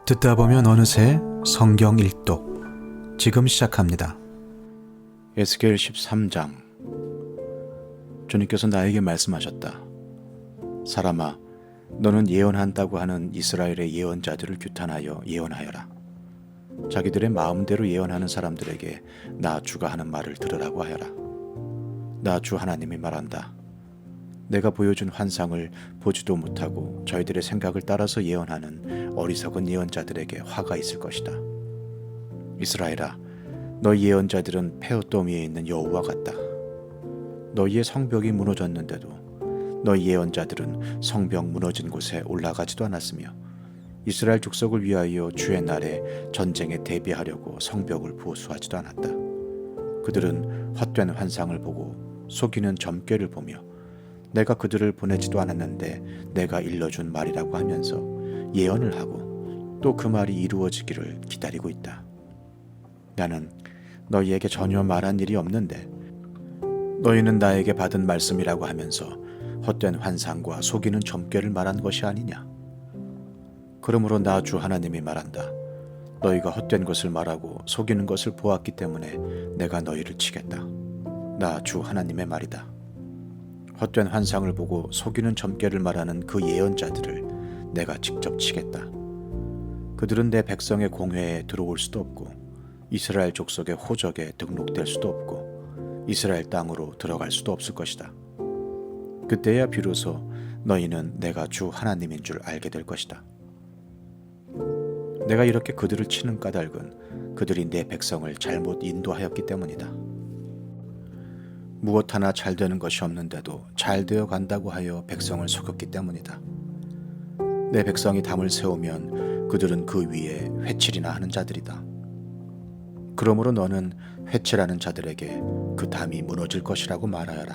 듣다 보면 어느새 성경 일독 지금 시작합니다. 에스겔 13장. 주님께서 나에게 말씀하셨다. 사람아, 너는 예언한다고 하는 이스라엘의 예언자들을 규탄하여 예언하여라. 자기들의 마음대로 예언하는 사람들에게 나 주가 하는 말을 들으라고 하여라. 나 주 하나님이 말한다. 내가 보여준 환상을 보지도 못하고 저희들의 생각을 따라서 예언하는 어리석은 예언자들에게 화가 있을 것이다. 이스라엘아, 너희 예언자들은 페옷돔 위에 있는 여우와 같다. 너희의 성벽이 무너졌는데도 너희 예언자들은 성벽 무너진 곳에 올라가지도 않았으며 이스라엘 족속을 위하여 주의 날에 전쟁에 대비하려고 성벽을 보수하지도 않았다. 그들은 헛된 환상을 보고 속이는 점괘를 보며 내가 그들을 보내지도 않았는데 내가 일러준 말이라고 하면서 예언을 하고 또 그 말이 이루어지기를 기다리고 있다. 나는 너희에게 전혀 말한 일이 없는데 너희는 나에게 받은 말씀이라고 하면서 헛된 환상과 속이는 점괘를 말한 것이 아니냐. 그러므로 나 주 하나님이 말한다. 너희가 헛된 것을 말하고 속이는 것을 보았기 때문에 내가 너희를 치겠다. 나 주 하나님의 말이다. 헛된 환상을 보고 속이는 점괘를 말하는 그 예언자들을 내가 직접 치겠다. 그들은 내 백성의 공회에 들어올 수도 없고 이스라엘 족속의 호적에 등록될 수도 없고 이스라엘 땅으로 들어갈 수도 없을 것이다. 그때야 비로소 너희는 내가 주 하나님인 줄 알게 될 것이다. 내가 이렇게 그들을 치는 까닭은 그들이 내 백성을 잘못 인도하였기 때문이다. 무엇 하나 잘 되는 것이 없는데도 잘 되어 간다고 하여 백성을 속였기 때문이다. 내 백성이 담을 세우면 그들은 그 위에 회칠이나 하는 자들이다. 그러므로 너는 회칠하는 자들에게 그 담이 무너질 것이라고 말하여라.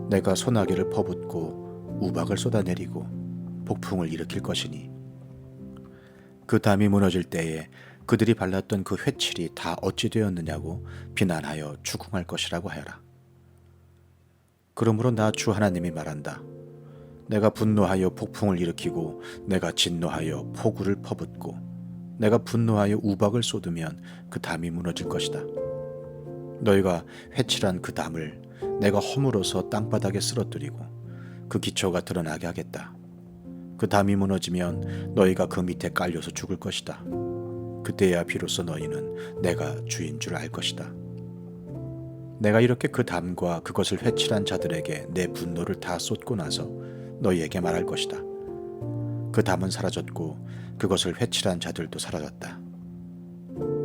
내가 소나기를 퍼붓고 우박을 쏟아내리고 폭풍을 일으킬 것이니 그 담이 무너질 때에 그들이 발랐던 그 회칠이 다 어찌 되었느냐고 비난하여 추궁할 것이라고 하여라. 그러므로 나 주 하나님이 말한다. 내가 분노하여 폭풍을 일으키고 내가 진노하여 폭우를 퍼붓고 내가 분노하여 우박을 쏟으면 그 담이 무너질 것이다. 너희가 회칠한 그 담을 내가 허물어서 땅바닥에 쓰러뜨리고 그 기초가 드러나게 하겠다. 그 담이 무너지면 너희가 그 밑에 깔려서 죽을 것이다. 그때야 비로소 너희는 내가 주인 줄 알 것이다. 내가 이렇게 그 담과 그것을 회칠한 자들에게 내 분노를 다 쏟고 나서 너희에게 말할 것이다. 그 담은 사라졌고 그것을 회칠한 자들도 사라졌다.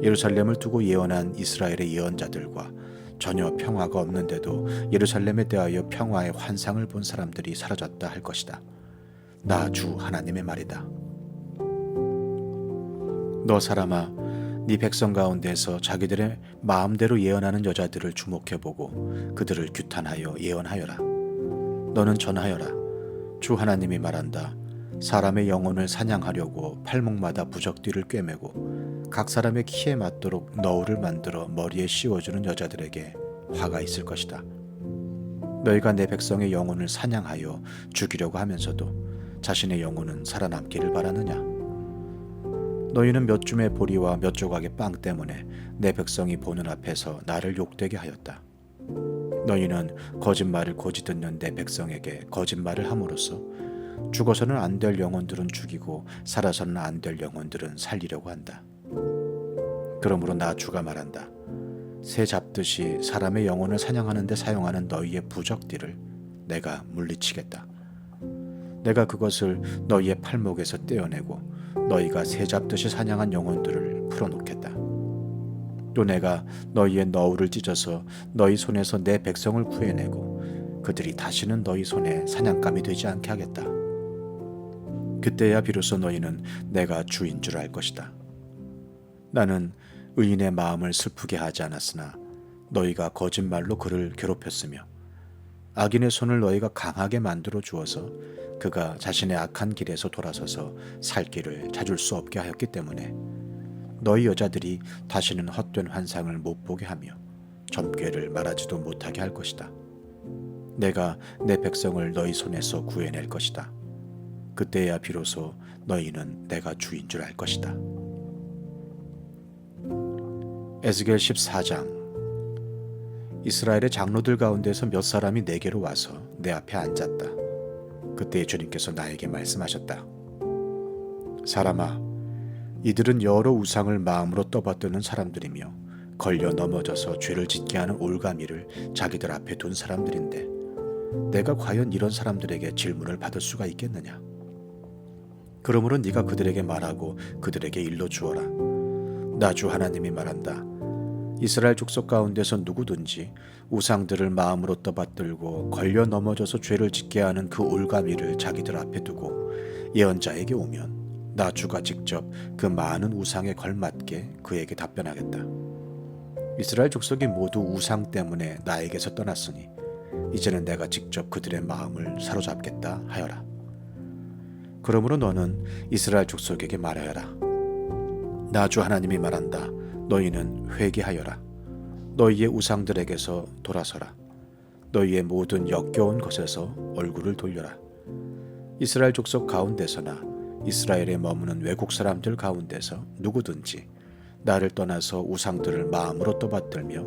예루살렘을 두고 예언한 이스라엘의 예언자들과 전혀 평화가 없는데도 예루살렘에 대하여 평화의 환상을 본 사람들이 사라졌다 할 것이다. 나 주 하나님의 말이다. 너 사람아, 네 백성 가운데서 자기들의 마음대로 예언하는 여자들을 주목해보고 그들을 규탄하여 예언하여라. 너는 전하여라. 주 하나님이 말한다. 사람의 영혼을 사냥하려고 팔목마다 부적뒤를 꿰매고 각 사람의 키에 맞도록 너울을 만들어 머리에 씌워주는 여자들에게 화가 있을 것이다. 너희가 내 백성의 영혼을 사냥하여 죽이려고 하면서도 자신의 영혼은 살아남기를 바라느냐? 너희는 몇 줌의 보리와 몇 조각의 빵 때문에 내 백성이 보는 앞에서 나를 욕되게 하였다. 너희는 거짓말을 고지 듣는 내 백성에게 거짓말을 함으로써 죽어서는 안 될 영혼들은 죽이고 살아서는 안 될 영혼들은 살리려고 한다. 그러므로 나 주가 말한다. 새 잡듯이 사람의 영혼을 사냥하는 데 사용하는 너희의 부적들을 내가 물리치겠다. 내가 그것을 너희의 팔목에서 떼어내고 너희가 새 잡듯이 사냥한 영혼들을 풀어놓겠다. 또 내가 너희의 너울을 찢어서 너희 손에서 내 백성을 구해내고 그들이 다시는 너희 손에 사냥감이 되지 않게 하겠다. 그때야 비로소 너희는 내가 주인 줄 알 것이다. 나는 의인의 마음을 슬프게 하지 않았으나 너희가 거짓말로 그를 괴롭혔으며 악인의 손을 너희가 강하게 만들어 주어서 그가 자신의 악한 길에서 돌아서서 살 길을 찾을 수 없게 하였기 때문에 너희 여자들이 다시는 헛된 환상을 못 보게 하며 점괘를 말하지도 못하게 할 것이다. 내가 내 백성을 너희 손에서 구해낼 것이다. 그때야 비로소 너희는 내가 주인 줄 알 것이다. 에스겔 14장. 이스라엘의 장로들 가운데서 몇 사람이 내게로 와서 내 앞에 앉았다. 그때 주님께서 나에게 말씀하셨다. 사람아, 이들은 여러 우상을 마음으로 떠받드는 사람들이며 걸려 넘어져서 죄를 짓게 하는 올가미를 자기들 앞에 둔 사람들인데 내가 과연 이런 사람들에게 질문을 받을 수가 있겠느냐? 그러므로 네가 그들에게 말하고 그들에게 일러 주어라. 나 주 하나님이 말한다. 이스라엘 족속 가운데서 누구든지 우상들을 마음으로 떠받들고 걸려 넘어져서 죄를 짓게 하는 그 올가미를 자기들 앞에 두고 예언자에게 오면 나 주가 직접 그 많은 우상에 걸맞게 그에게 답변하겠다. 이스라엘 족속이 모두 우상 때문에 나에게서 떠났으니 이제는 내가 직접 그들의 마음을 사로잡겠다 하여라. 그러므로 너는 이스라엘 족속에게 말하여라. 나 주 하나님이 말한다. 너희는 회개하여라. 너희의 우상들에게서 돌아서라. 너희의 모든 역겨운 것에서 얼굴을 돌려라. 이스라엘 족속 가운데서나 이스라엘에 머무는 외국 사람들 가운데서 누구든지 나를 떠나서 우상들을 마음으로 떠받들며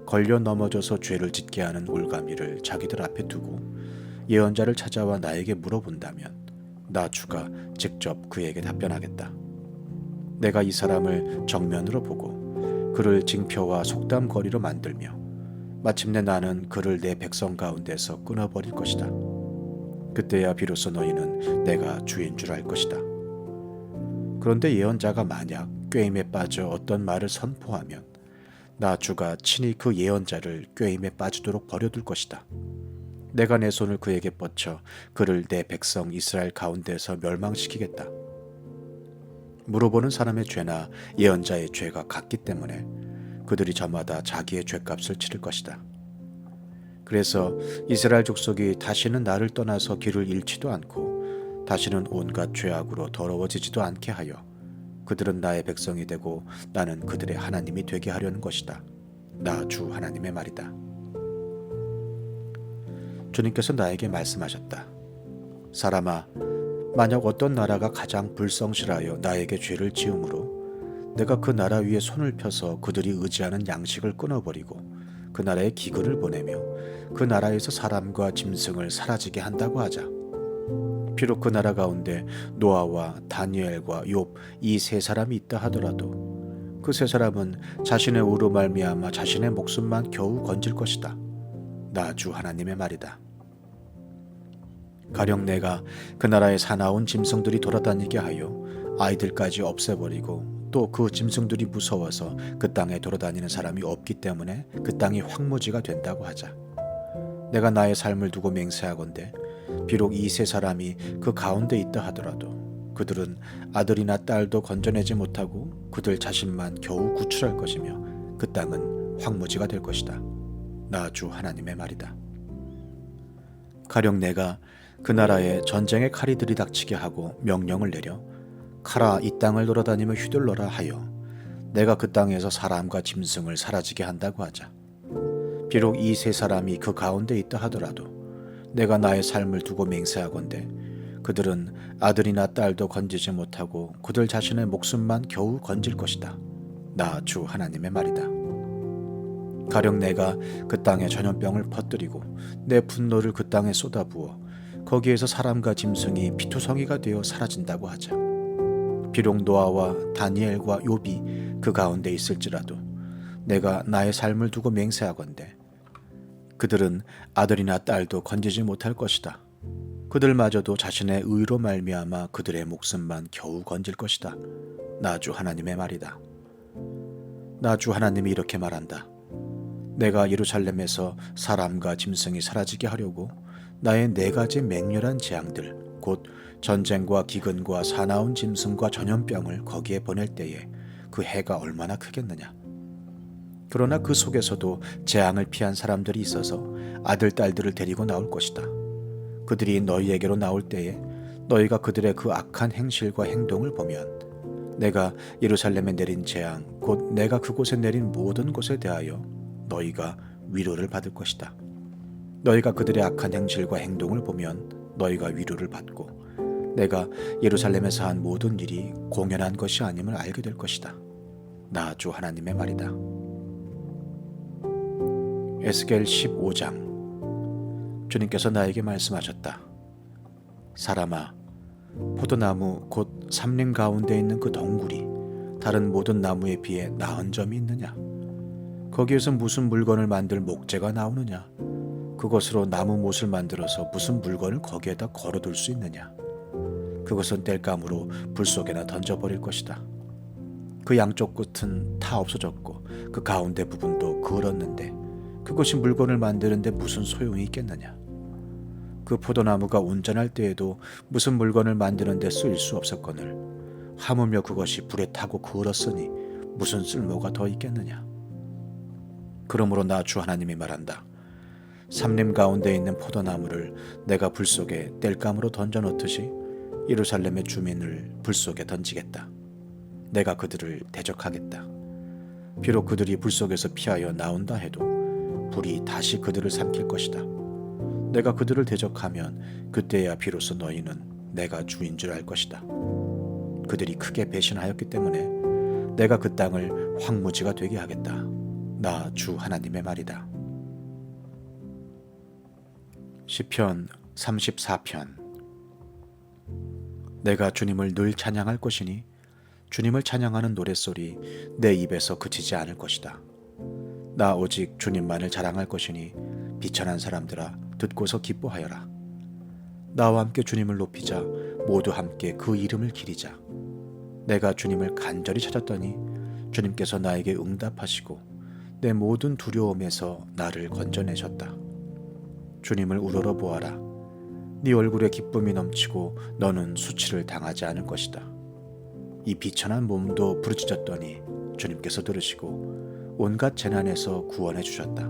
걸려 넘어져서 죄를 짓게 하는 올가미를 자기들 앞에 두고 예언자를 찾아와 나에게 물어본다면 나 주가 직접 그에게 답변하겠다. 내가 이 사람을 정면으로 보고 그를 징표와 속담거리로 만들며 마침내 나는 그를 내 백성 가운데서 끊어버릴 것이다. 그때야 비로소 너희는 내가 주인 줄 알 것이다. 그런데 예언자가 만약 꾀임에 빠져 어떤 말을 선포하면 나 주가 친히 그 예언자를 꾀임에 빠지도록 버려둘 것이다. 내가 내 손을 그에게 뻗쳐 그를 내 백성 이스라엘 가운데서 멸망시키겠다. 물어보는 사람의 죄나 예언자의 죄가 같기 때문에 그들이 저마다 자기의 죄값을 치를 것이다. 그래서 이스라엘 족속이 다시는 나를 떠나서 길을 잃지도 않고 다시는 온갖 죄악으로 더러워지지도 않게 하여 그들은 나의 백성이 되고 나는 그들의 하나님이 되게 하려는 것이다. 나 주 하나님의 말이다. 주님께서 나에게 말씀하셨다. 사람아, 만약 어떤 나라가 가장 불성실하여 나에게 죄를 지음으로 내가 그 나라 위에 손을 펴서 그들이 의지하는 양식을 끊어버리고 그 나라에 기근을 보내며 그 나라에서 사람과 짐승을 사라지게 한다고 하자. 비록 그 나라 가운데 노아와 다니엘과 욥 이 세 사람이 있다 하더라도 그 세 사람은 자신의 의로 말미암아 자신의 목숨만 겨우 건질 것이다. 나 주 하나님의 말이다. 가령 내가 그 나라에 사나운 짐승들이 돌아다니게 하여 아이들까지 없애버리고 또 그 짐승들이 무서워서 그 땅에 돌아다니는 사람이 없기 때문에 그 땅이 황무지가 된다고 하자. 내가 나의 삶을 두고 맹세하건대 비록 이 세 사람이 그 가운데 있다 하더라도 그들은 아들이나 딸도 건져내지 못하고 그들 자신만 겨우 구출할 것이며 그 땅은 황무지가 될 것이다. 나 주 하나님의 말이다. 가령 내가 그 나라에 전쟁의 칼이 들이닥치게 하고 명령을 내려 칼아 이 땅을 돌아다니며 휘둘러라 하여 내가 그 땅에서 사람과 짐승을 사라지게 한다고 하자. 비록 이 세 사람이 그 가운데 있다 하더라도 내가 나의 삶을 두고 맹세하건대 그들은 아들이나 딸도 건지지 못하고 그들 자신의 목숨만 겨우 건질 것이다. 나 주 하나님의 말이다. 가령 내가 그 땅에 전염병을 퍼뜨리고 내 분노를 그 땅에 쏟아부어 거기에서 사람과 짐승이 피투성이가 되어 사라진다고 하자. 비록 노아와 다니엘과 욥이 그 가운데 있을지라도 내가 나의 삶을 두고 맹세하건대 그들은 아들이나 딸도 건지지 못할 것이다. 그들마저도 자신의 의로 말미암아 그들의 목숨만 겨우 건질 것이다. 나 주 하나님의 말이다. 나 주 하나님이 이렇게 말한다. 내가 예루살렘에서 사람과 짐승이 사라지게 하려고 나의 네 가지 맹렬한 재앙들 곧 전쟁과 기근과 사나운 짐승과 전염병을 거기에 보낼 때에 그 해가 얼마나 크겠느냐. 그러나 그 속에서도 재앙을 피한 사람들이 있어서 아들 딸들을 데리고 나올 것이다. 그들이 너희에게로 나올 때에 너희가 그들의 그 악한 행실과 행동을 보면 내가 예루살렘에 내린 재앙 곧 내가 그곳에 내린 모든 것에 대하여 너희가 위로를 받을 것이다. 너희가 그들의 악한 행실과 행동을 보면 너희가 위로를 받고 내가 예루살렘에서 한 모든 일이 공연한 것이 아님을 알게 될 것이다. 나 주 하나님의 말이다. 에스겔 15장. 주님께서 나에게 말씀하셨다. 사람아, 포도나무 곧 삼림 가운데 있는 그 덩굴이 다른 모든 나무에 비해 나은 점이 있느냐? 거기에서 무슨 물건을 만들 목재가 나오느냐? 그것으로 나무 못을 만들어서 무슨 물건을 거기에다 걸어둘 수 있느냐? 그것은 땔감으로 불 속에나 던져버릴 것이다. 그 양쪽 끝은 다 없어졌고 그 가운데 부분도 그을었는데 그것이 물건을 만드는데 무슨 소용이 있겠느냐? 그 포도나무가 온전할 때에도 무슨 물건을 만드는데 쓰일 수 없었거늘 하물며 그것이 불에 타고 그을었으니 무슨 쓸모가 더 있겠느냐? 그러므로 나 주 하나님이 말한다. 삼림 가운데 있는 포도나무를 내가 불 속에 땔감으로 던져 놓듯이 예루살렘의 주민을 불 속에 던지겠다. 내가 그들을 대적하겠다. 비록 그들이 불 속에서 피하여 나온다 해도 불이 다시 그들을 삼킬 것이다. 내가 그들을 대적하면 그때야 비로소 너희는 내가 주인 줄 알 것이다. 그들이 크게 배신하였기 때문에 내가 그 땅을 황무지가 되게 하겠다. 나 주 하나님의 말이다. 시편 34편. 내가 주님을 늘 찬양할 것이니 주님을 찬양하는 노랫소리 내 입에서 그치지 않을 것이다. 나 오직 주님만을 자랑할 것이니 비천한 사람들아 듣고서 기뻐하여라. 나와 함께 주님을 높이자. 모두 함께 그 이름을 기리자. 내가 주님을 간절히 찾았더니 주님께서 나에게 응답하시고 내 모든 두려움에서 나를 건져내셨다. 주님을 우러러 보아라. 네 얼굴에 기쁨이 넘치고 너는 수치를 당하지 않을 것이다. 이 비천한 몸도 부르짖었더니 주님께서 들으시고 온갖 재난에서 구원해 주셨다.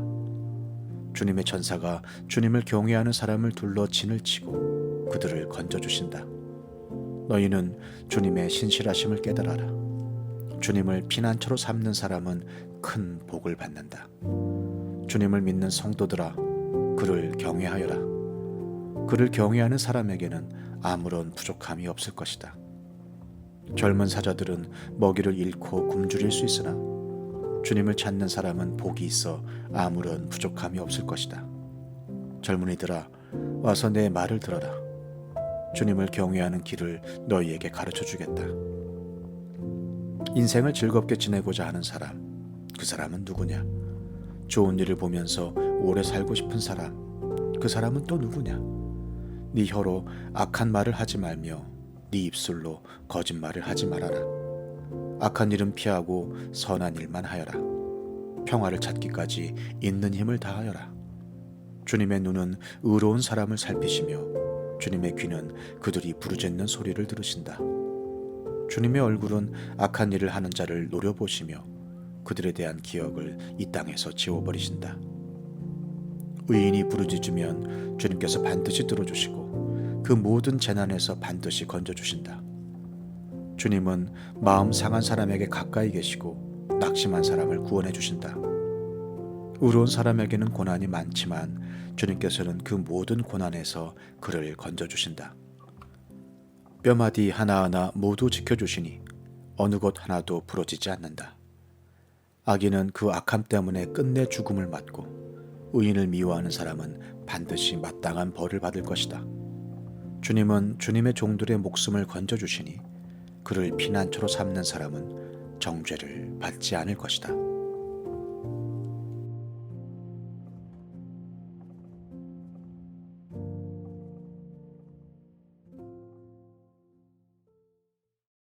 주님의 천사가 주님을 경외하는 사람을 둘러 진을 치고 그들을 건져주신다. 너희는 주님의 신실하심을 깨달아라. 주님을 피난처로 삼는 사람은 큰 복을 받는다. 주님을 믿는 성도들아, 그를 경외하여라. 그를 경외하는 사람에게는 아무런 부족함이 없을 것이다. 젊은 사자들은 먹이를 잃고 굶주릴 수 있으나 주님을 찾는 사람은 복이 있어 아무런 부족함이 없을 것이다. 젊은이들아, 와서 내 말을 들어라. 주님을 경외하는 길을 너희에게 가르쳐 주겠다. 인생을 즐겁게 지내고자 하는 사람, 그 사람은 누구냐? 좋은 일을 보면서 오래 살고 싶은 사람, 그 사람은 또 누구냐? 네 혀로 악한 말을 하지 말며 네 입술로 거짓말을 하지 말아라. 악한 일은 피하고 선한 일만 하여라. 평화를 찾기까지 있는 힘을 다하여라. 주님의 눈은 의로운 사람을 살피시며 주님의 귀는 그들이 부르짖는 소리를 들으신다. 주님의 얼굴은 악한 일을 하는 자를 노려보시며 그들에 대한 기억을 이 땅에서 지워버리신다. 의인이 부르짖으면 주님께서 반드시 들어주시고 그 모든 재난에서 반드시 건져주신다. 주님은 마음 상한 사람에게 가까이 계시고 낙심한 사람을 구원해 주신다. 의로운 사람에게는 고난이 많지만 주님께서는 그 모든 고난에서 그를 건져주신다. 뼈마디 하나하나 모두 지켜주시니 어느 곳 하나도 부러지지 않는다. 악인은 그 악함 때문에 끝내 죽음을 맞고 의인을 미워하는 사람은 반드시 마땅한 벌을 받을 것이다. 주님은 주님의 종들의 목숨을 건져주시니 그를 피난처로 삼는 사람은 정죄를 받지 않을 것이다.